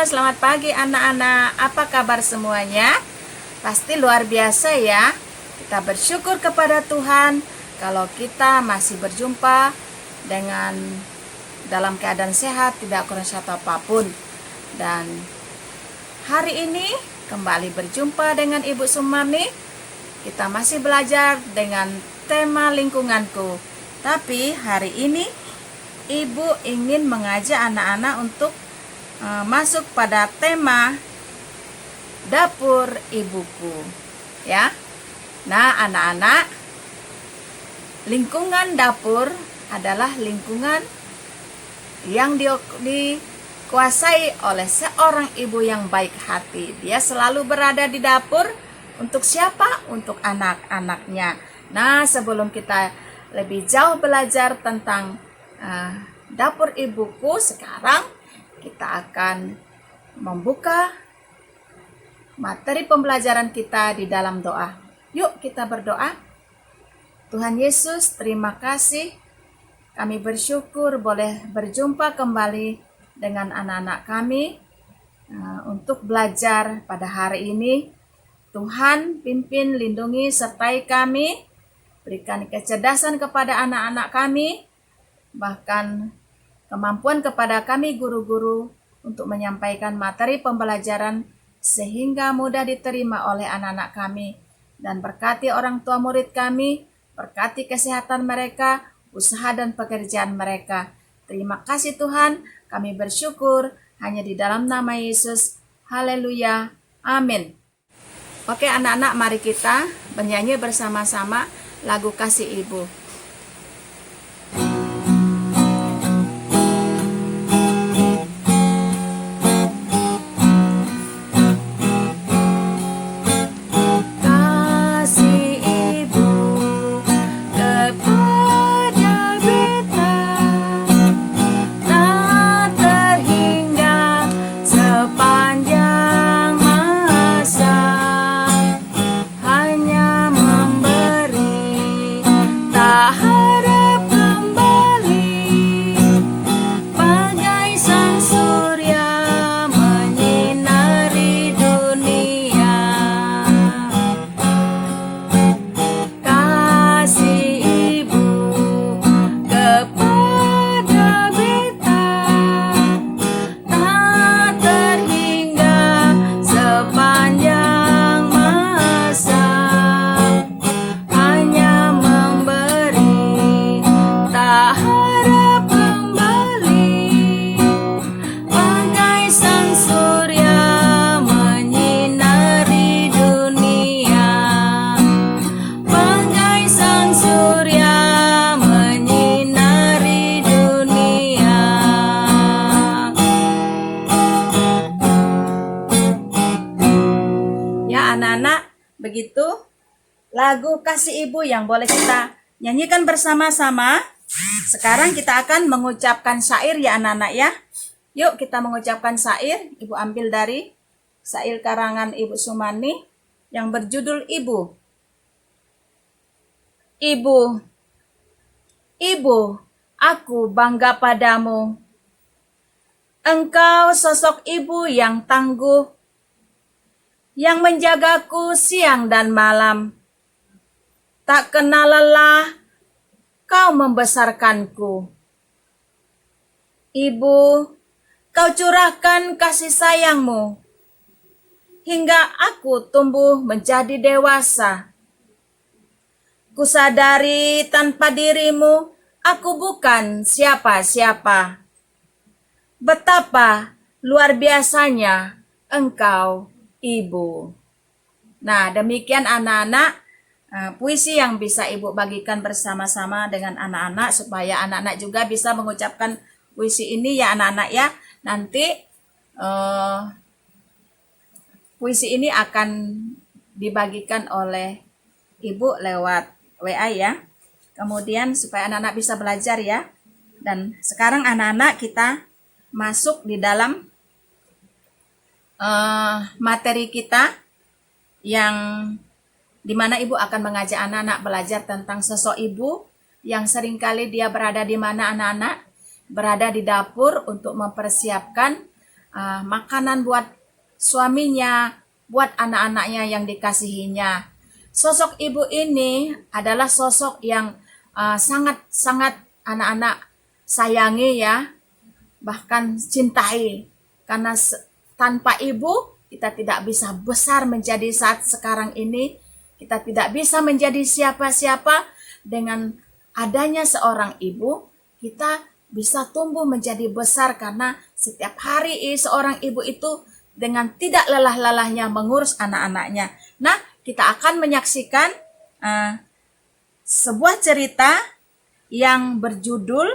selamat pagi anak-anak. Apa kabar semuanya? Pasti luar biasa ya. Kita bersyukur kepada Tuhan kalau kita masih berjumpa dengan dalam keadaan sehat, tidak kurang satu apapun. Dan hari ini kembali berjumpa dengan Ibu Sumami. Kita masih belajar dengan tema lingkunganku. Tapi hari ini Ibu ingin mengajak anak-anak untuk masuk pada tema dapur ibuku, ya. Nah, anak-anak, lingkungan dapur adalah lingkungan yang dikuasai oleh seorang ibu yang baik hati. Dia selalu berada di dapur untuk siapa? Untuk anak-anaknya. Nah, sebelum kita lebih jauh belajar tentang dapur ibuku, sekarang kita akan membuka materi pembelajaran kita di dalam doa. Yuk kita berdoa. Tuhan Yesus, terima kasih. Kami bersyukur boleh berjumpa kembali dengan anak-anak kami untuk belajar pada hari ini. Tuhan pimpin, lindungi, sertai kami. Berikan kecerdasan kepada anak-anak kami. Bahkan kemampuan kepada kami guru-guru untuk menyampaikan materi pembelajaran sehingga mudah diterima oleh anak-anak kami. Dan berkati orang tua murid kami, berkati kesehatan mereka, usaha dan pekerjaan mereka. Terima kasih Tuhan, kami bersyukur hanya di dalam nama Yesus. Haleluya, amin. Oke anak-anak, mari kita bernyanyi bersama-sama lagu Kasih Ibu. Begitu lagu Kasih Ibu yang boleh kita nyanyikan bersama-sama. Sekarang kita akan mengucapkan syair ya anak-anak ya. Yuk kita mengucapkan syair. Ibu ambil dari syair karangan Ibu Sumani yang berjudul Ibu. Ibu, Ibu, aku bangga padamu. Engkau sosok ibu yang tangguh, yang menjagaku siang dan malam. Tak kenal lelah, kau membesarkanku. Ibu, kau curahkan kasih sayangmu, hingga aku tumbuh menjadi dewasa. Kusadari tanpa dirimu, aku bukan siapa-siapa. Betapa luar biasanya engkau, Ibu. Nah, demikian anak-anak puisi yang bisa Ibu bagikan bersama-sama dengan anak-anak supaya anak-anak juga bisa mengucapkan puisi ini ya anak-anak ya. Nanti puisi ini akan dibagikan oleh Ibu lewat WA ya. Kemudian supaya anak-anak bisa belajar ya. Dan sekarang anak-anak kita masuk di dalam materi kita yang dimana Ibu akan mengajak anak-anak belajar tentang sosok ibu yang seringkali dia berada di mana anak-anak? Berada di dapur untuk mempersiapkan makanan buat suaminya, buat anak-anaknya yang dikasihinya. Sosok ibu ini adalah sosok yang sangat-sangat anak-anak sayangi ya, bahkan cintai. Karena tanpa ibu kita tidak bisa besar menjadi saat sekarang ini. Kita tidak bisa menjadi siapa-siapa. Dengan adanya seorang ibu, kita bisa tumbuh menjadi besar karena setiap hari seorang ibu itu dengan tidak lelah-lelahnya mengurus anak-anaknya. Nah, kita akan menyaksikan sebuah cerita yang berjudul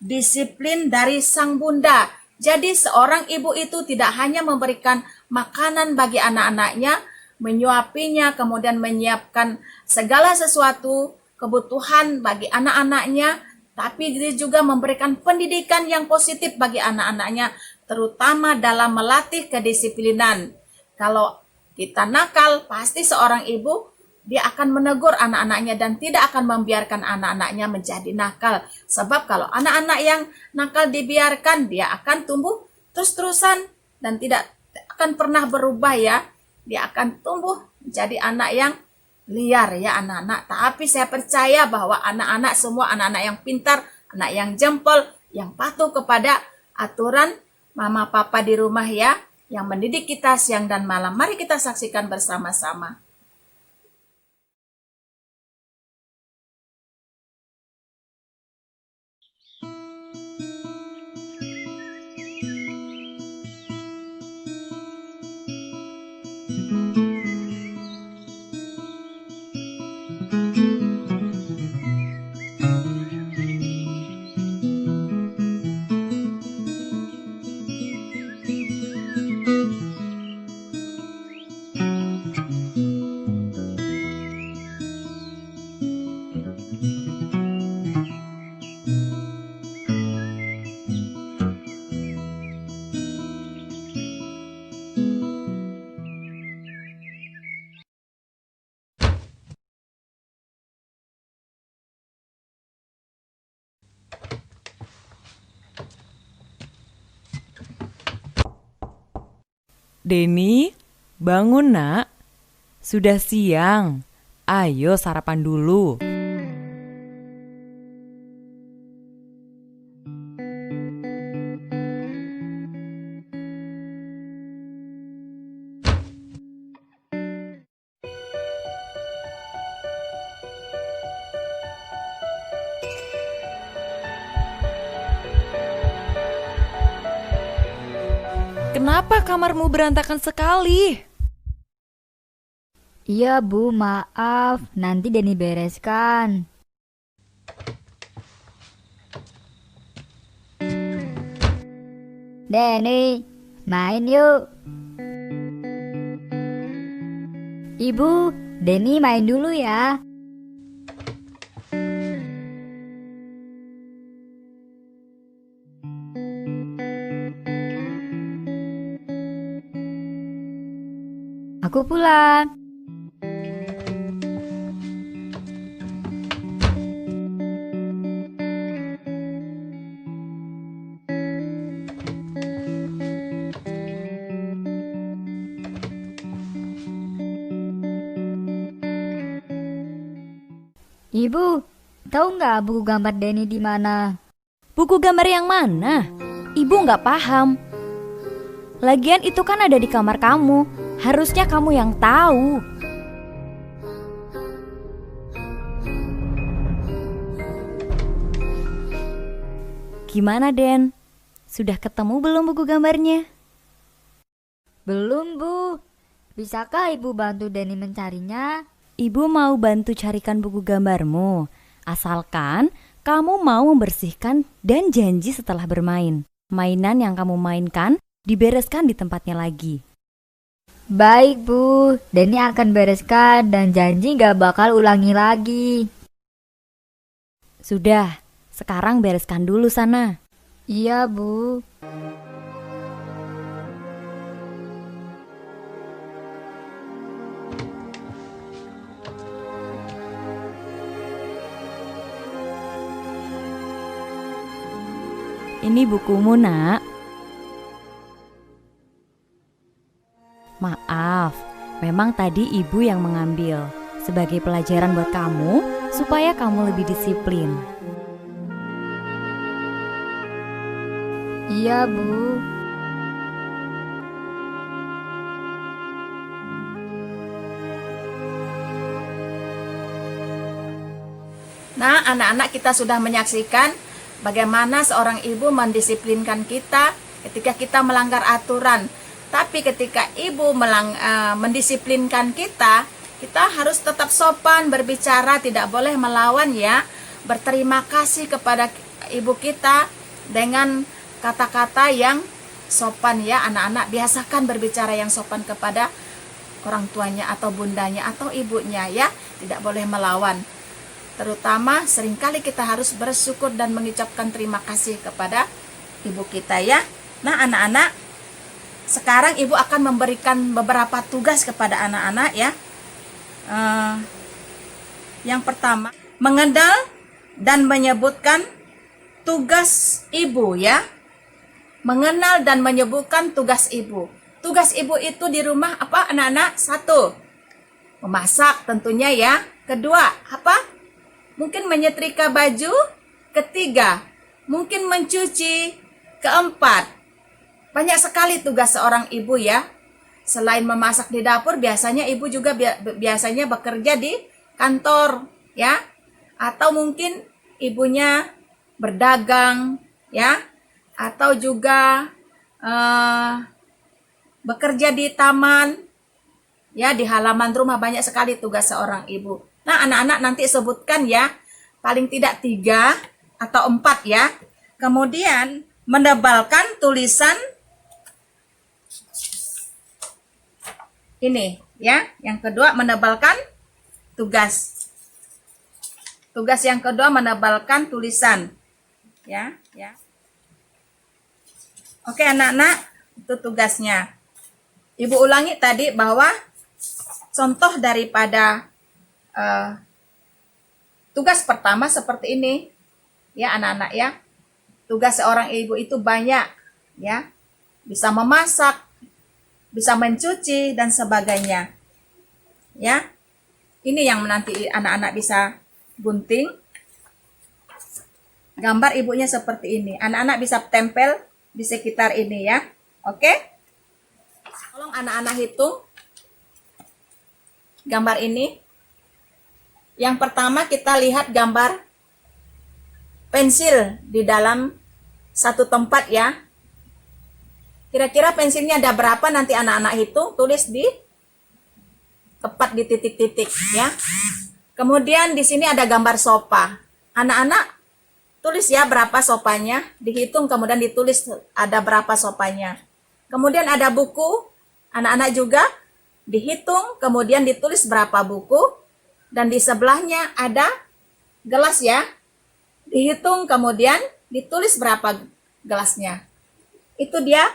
Disiplin dari Sang Bunda. Jadi seorang ibu itu tidak hanya memberikan makanan bagi anak-anaknya, menyuapinya, kemudian menyiapkan segala sesuatu kebutuhan bagi anak-anaknya, tapi dia juga memberikan pendidikan yang positif bagi anak-anaknya, terutama dalam melatih kedisiplinan. Kalau kita nakal, pasti seorang ibu dia akan menegur anak-anaknya dan tidak akan membiarkan anak-anaknya menjadi nakal. Sebab kalau anak-anak yang nakal dibiarkan, dia akan tumbuh terus-terusan dan tidak akan pernah berubah ya. Dia akan tumbuh menjadi anak yang liar ya anak-anak. Tapi saya percaya bahwa anak-anak semua anak-anak yang pintar, anak yang jempol, yang patuh kepada aturan mama papa di rumah ya, yang mendidik kita siang dan malam. Mari kita saksikan bersama-sama. Denny, bangun nak. Sudah siang. Ayo sarapan dulu. Kenapa kamarmu berantakan sekali? Iya Bu, maaf. Nanti Denny bereskan. Denny, main yuk. Ibu, Denny main dulu ya. Aku pulang. Ibu, tahu nggak buku gambar Denny di mana? Buku gambar yang mana? Ibu nggak paham. Lagian itu kan ada di kamar kamu. Harusnya kamu yang tahu. Gimana, Den? Sudah ketemu belum buku gambarnya? Belum Bu. Bisakah Ibu bantu Denny mencarinya? Ibu mau bantu carikan buku gambarmu. Asalkan kamu mau membersihkan dan janji setelah bermain. Mainan yang kamu mainkan dibereskan di tempatnya lagi. Baik Bu, Denny akan bereskan dan janji gak bakal ulangi lagi. Sudah, sekarang bereskan dulu sana. Iya Bu. Ini bukumu, nak. Maaf, memang tadi ibu yang mengambil. Sebagai pelajaran buat kamu, supaya kamu lebih disiplin. Iya, Bu. Nah, anak-anak, kita sudah menyaksikan bagaimana seorang ibu mendisiplinkan kita ketika kita melanggar aturan. Tapi ketika ibu mendisiplinkan kita, kita harus tetap sopan berbicara, tidak boleh melawan ya. Berterima kasih kepada ibu kita dengan kata-kata yang sopan ya. Anak-anak, biasakan berbicara yang sopan kepada orang tuanya atau bundanya atau ibunya ya. Tidak boleh melawan. Terutama seringkali kita harus bersyukur dan mengucapkan terima kasih kepada ibu kita ya. Nah, anak-anak, sekarang ibu akan memberikan beberapa tugas kepada anak-anak ya. Yang pertama, mengenal dan menyebutkan tugas ibu ya. Mengenal dan menyebutkan tugas ibu. Tugas ibu itu di rumah apa anak-anak? 1, memasak tentunya ya. Kedua, apa? Mungkin menyetrika baju. Ketiga, mungkin mencuci. Keempat, banyak sekali tugas seorang ibu ya. Selain memasak di dapur, biasanya ibu juga biasanya bekerja di kantor ya. Atau mungkin ibunya berdagang ya. Atau juga bekerja di taman ya, di halaman rumah. Banyak sekali tugas seorang ibu. Nah, anak-anak nanti sebutkan ya, paling tidak 3 atau 4 ya. Kemudian menebalkan tulisan ini ya. Yang kedua, menebalkan tugas. Tugas yang kedua, menebalkan tulisan ya. Oke anak-anak, itu tugasnya. Ibu ulangi tadi bahwa contoh daripada tugas pertama seperti ini ya anak-anak ya. Tugas seorang ibu itu banyak ya. Bisa memasak, bisa mencuci dan sebagainya. Ya. Ini yang nanti anak-anak bisa gunting. Gambar ibunya seperti ini. Anak-anak bisa tempel di sekitar ini ya. Oke? Tolong anak-anak hitung gambar ini. Yang pertama kita lihat gambar pensil di dalam satu tempat ya. Kira-kira pensilnya ada berapa, nanti anak-anak hitung, tulis di tepat di titik-titik ya. Kemudian di sini ada gambar sofa. Anak-anak tulis ya berapa sofanya, dihitung kemudian ditulis ada berapa sofanya. Kemudian ada buku, anak-anak juga dihitung kemudian ditulis berapa buku. Dan di sebelahnya ada gelas ya. Dihitung kemudian ditulis berapa gelasnya. Itu dia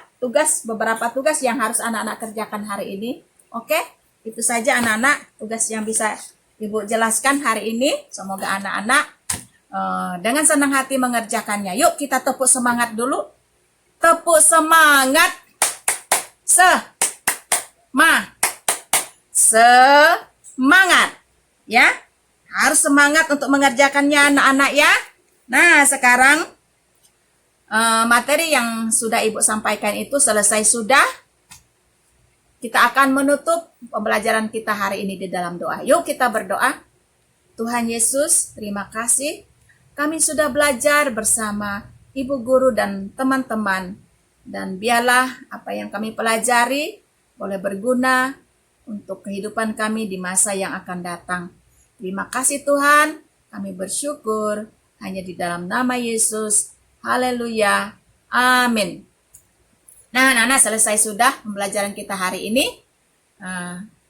beberapa tugas yang harus anak-anak kerjakan hari ini. Oke? Itu saja anak-anak tugas yang bisa Ibu jelaskan hari ini. Semoga anak-anak dengan senang hati mengerjakannya. Yuk kita tepuk semangat dulu. Tepuk semangat. Semangat. Ya, harus semangat untuk mengerjakannya anak-anak ya. Nah, sekarang materi yang sudah Ibu sampaikan itu selesai sudah. Kita akan menutup pembelajaran kita hari ini di dalam doa. Yuk kita berdoa. Tuhan Yesus, terima kasih. Kami sudah belajar bersama Ibu Guru dan teman-teman. Dan biarlah apa yang kami pelajari boleh berguna untuk kehidupan kami di masa yang akan datang. Terima kasih Tuhan, kami bersyukur hanya di dalam nama Yesus. Haleluya. Amin. Nah, anak-anak selesai sudah pembelajaran kita hari ini.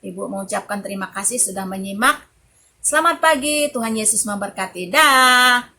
Ibu mengucapkan terima kasih sudah menyimak. Selamat pagi, Tuhan Yesus memberkati. Dah.